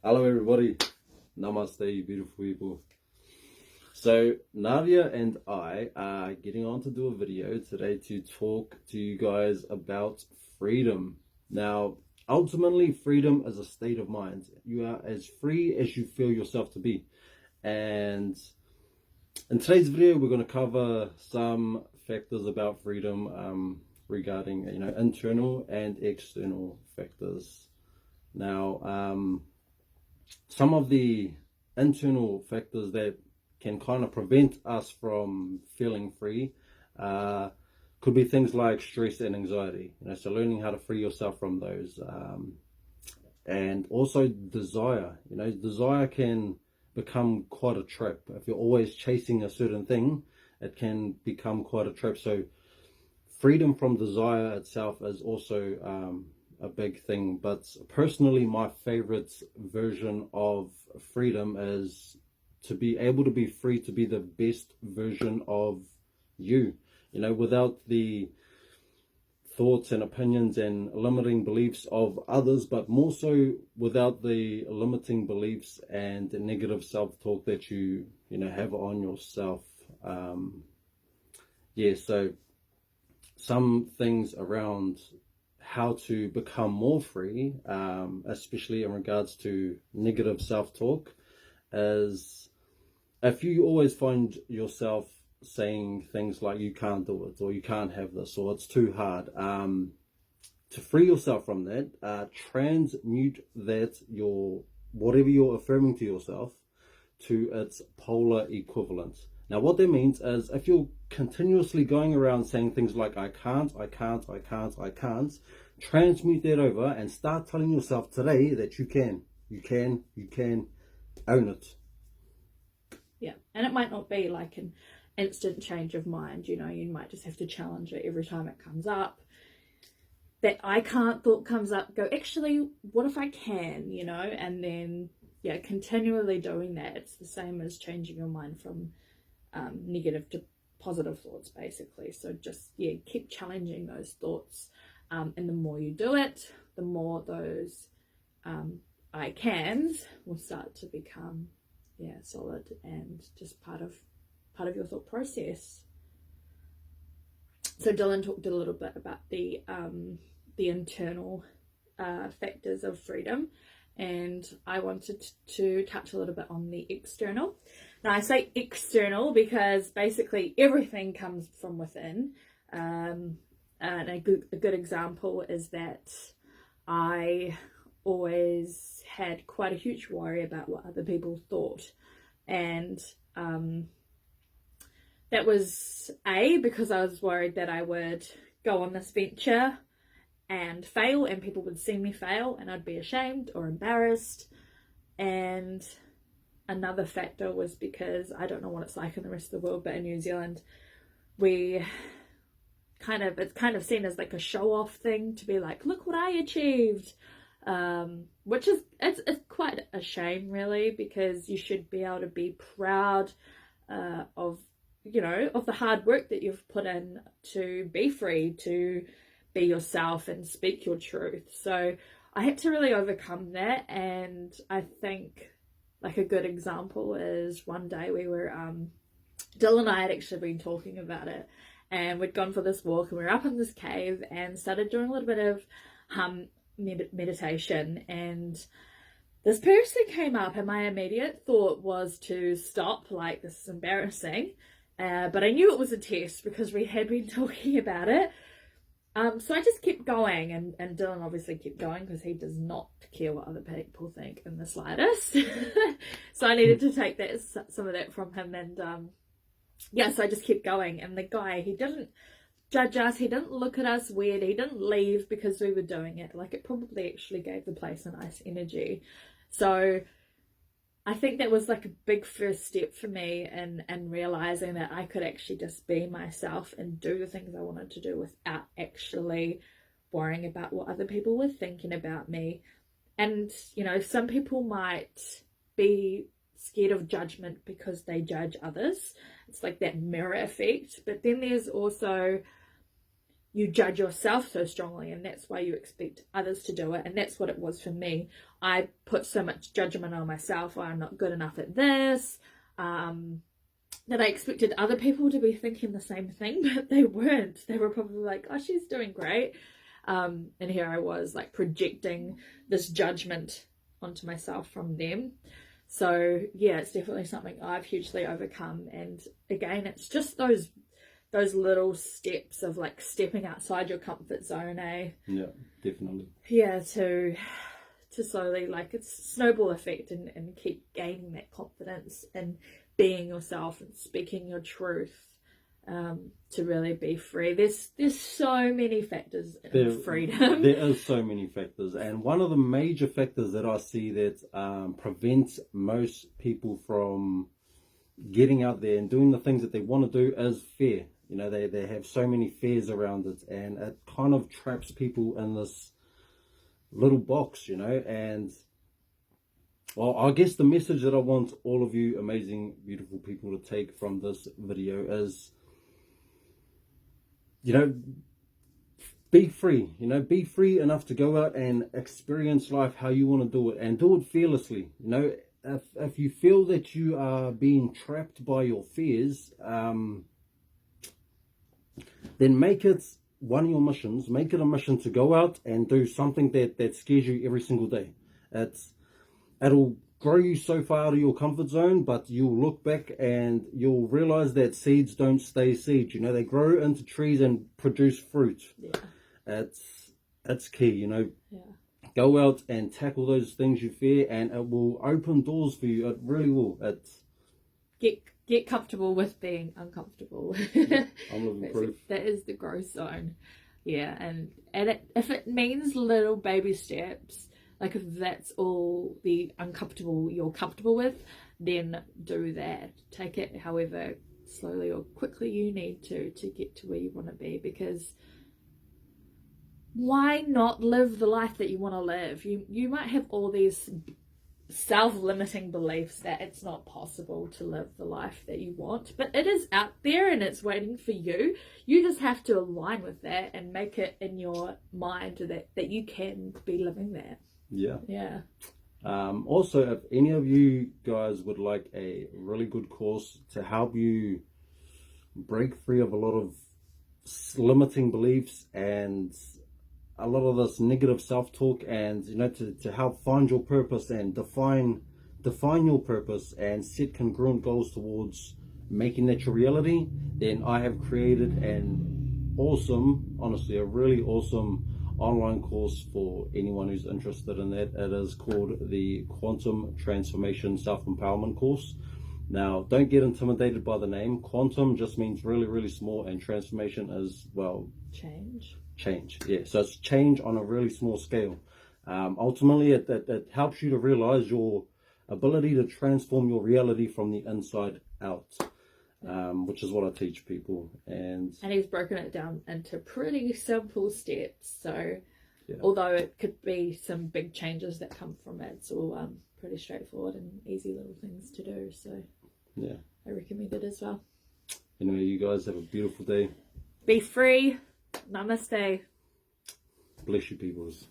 Hello, everybody. Namaste, beautiful people. So, Nadia and I are getting on to do a video today to talk to you guys about freedom. Now, ultimately, freedom is a state of mind. You are as free as you feel yourself to be. And in today's video, we're going to cover some factors about freedom regarding, internal and external factors. Now, some of the internal factors that can kind of prevent us from feeling free could be things like stress and anxiety. So learning how to free yourself from those, and also desire. Desire can become quite a trap if you're always chasing a certain thing. It can become quite a trap. So freedom from desire itself is also a big thing. But personally, my favorite version of freedom is to be able to be free to be the best version of you, without the thoughts and opinions and limiting beliefs of others, but more so without the limiting beliefs and the negative self-talk that you have on yourself. So some things around how to become more free, especially in regards to negative self-talk, is if you always find yourself saying things like you can't do it, or you can't have this, or it's too hard, to free yourself from that, transmute whatever you're affirming to yourself to its polar equivalent. Now, what that means is if you're continuously going around saying things like I can't, I can't, I can't, I can't, transmute that over and start telling yourself today that you can, own it. Yeah, and it might not be like an instant change of mind. You might just have to challenge it every time it comes up. That I can't thought comes up, go, actually, what if I can, and then, continually doing that. It's the same as changing your mind from negative to positive thoughts, basically. So just, keep challenging those thoughts. And the more you do it, the more those I cans will start to become solid and just part of your thought process. So Dylan talked a little bit about the internal factors of freedom, and I wanted to touch a little bit on the external. Now I say external because basically everything comes from within, and a good example is that I always had quite a huge worry about what other people thought, and that was because I was worried that I would go on this venture and fail, and people would see me fail and I'd be ashamed or embarrassed. And another factor was because I don't know what it's like in the rest of the world, but in New Zealand it's kind of seen as like a show-off thing to be like, look what I achieved, which is it's quite a shame, really, because you should be able to be proud of the hard work that you've put in to be free, to be yourself and speak your truth. So I had to really overcome that, and I think like a good example is one day we were Dylan and I had actually been talking about it, and we'd gone for this walk and we were up in this cave and started doing a little bit of meditation, and this person came up, and my immediate thought was to stop, like, this is embarrassing, but I knew it was a test because we had been talking about it. So I just kept going, and Dylan obviously kept going because he does not care what other people think in the slightest. So I needed to take some of that from him, and so I just kept going. And the guy, he didn't judge us, he didn't look at us weird, he didn't leave because we were doing it. Like, it probably actually gave the place a nice energy. So I think that was like a big first step for me in realizing that I could actually just be myself and do the things I wanted to do without actually worrying about what other people were thinking about me. And, some people might be scared of judgment because they judge others. It's like that mirror effect. But then there's also you judge yourself so strongly, and that's why you expect others to do it. And that's what it was for me. I put so much judgment on myself. I'm not good enough at this. That I expected other people to be thinking the same thing, but they weren't. They were probably like, oh, she's doing great. And here I was like projecting this judgment onto myself from them. So yeah, it's definitely something I've hugely overcome. And again, it's just those little steps of like stepping outside your comfort zone, eh? Yeah, definitely. Yeah, to slowly, like, it's snowball effect, and keep gaining that confidence and being yourself and speaking your truth, to really be free. There's so many factors in freedom. There is so many factors, and one of the major factors that I see that prevents most people from getting out there and doing the things that they want to do is fear. You know, they have so many fears around it, and it kind of traps people in this little box, you know. And well, I guess the message that I want all of you amazing, beautiful people to take from this video is, you know, be free. You know, be free enough to go out and experience life how you want to do it, and do it fearlessly. You know, if you feel that you are being trapped by your fears, then make it one of your missions. Make it a mission to go out and do something that scares you every single day. It'll grow you so far out of your comfort zone, but you'll look back and you'll realize that seeds don't stay seeds. You know, they grow into trees and produce fruit. Yeah. It's key, you know. Yeah. Go out and tackle those things you fear, and it will open doors for you. It really will. Get comfortable with being uncomfortable. I'm living proof. That is the growth zone. Yeah, and if it means little baby steps, like if that's all the uncomfortable you're comfortable with, then do that. Take it however slowly or quickly you need to get to where you want to be, because why not live the life that you want to live? You might have all these self-limiting beliefs that it's not possible to live the life that you want, but it is out there and it's waiting for you. You just have to align with that and make it in your mind that you can be living that. Yeah. Also, if any of you guys would like a really good course to help you break free of a lot of limiting beliefs and a lot of this negative self-talk, and you know, to help find your purpose and define your purpose and set congruent goals towards making that your reality, then I have created an awesome, honestly, a really awesome online course for anyone who's interested in that. It is called the Quantum Transformation Self-Empowerment Course. Now, don't get intimidated by the name. Quantum just means really, really small, and transformation is, well, change. Yeah, so it's change on a really small scale. Ultimately, it helps you to realize your ability to transform your reality from the inside out, which is what I teach people. And he's broken it down into pretty simple steps. So although it could be some big changes that come from it, it's all pretty straightforward and easy little things to do. So yeah, I recommend it as well. Anyway, you guys have a beautiful day. Be free. Namaste. Bless you, peoples.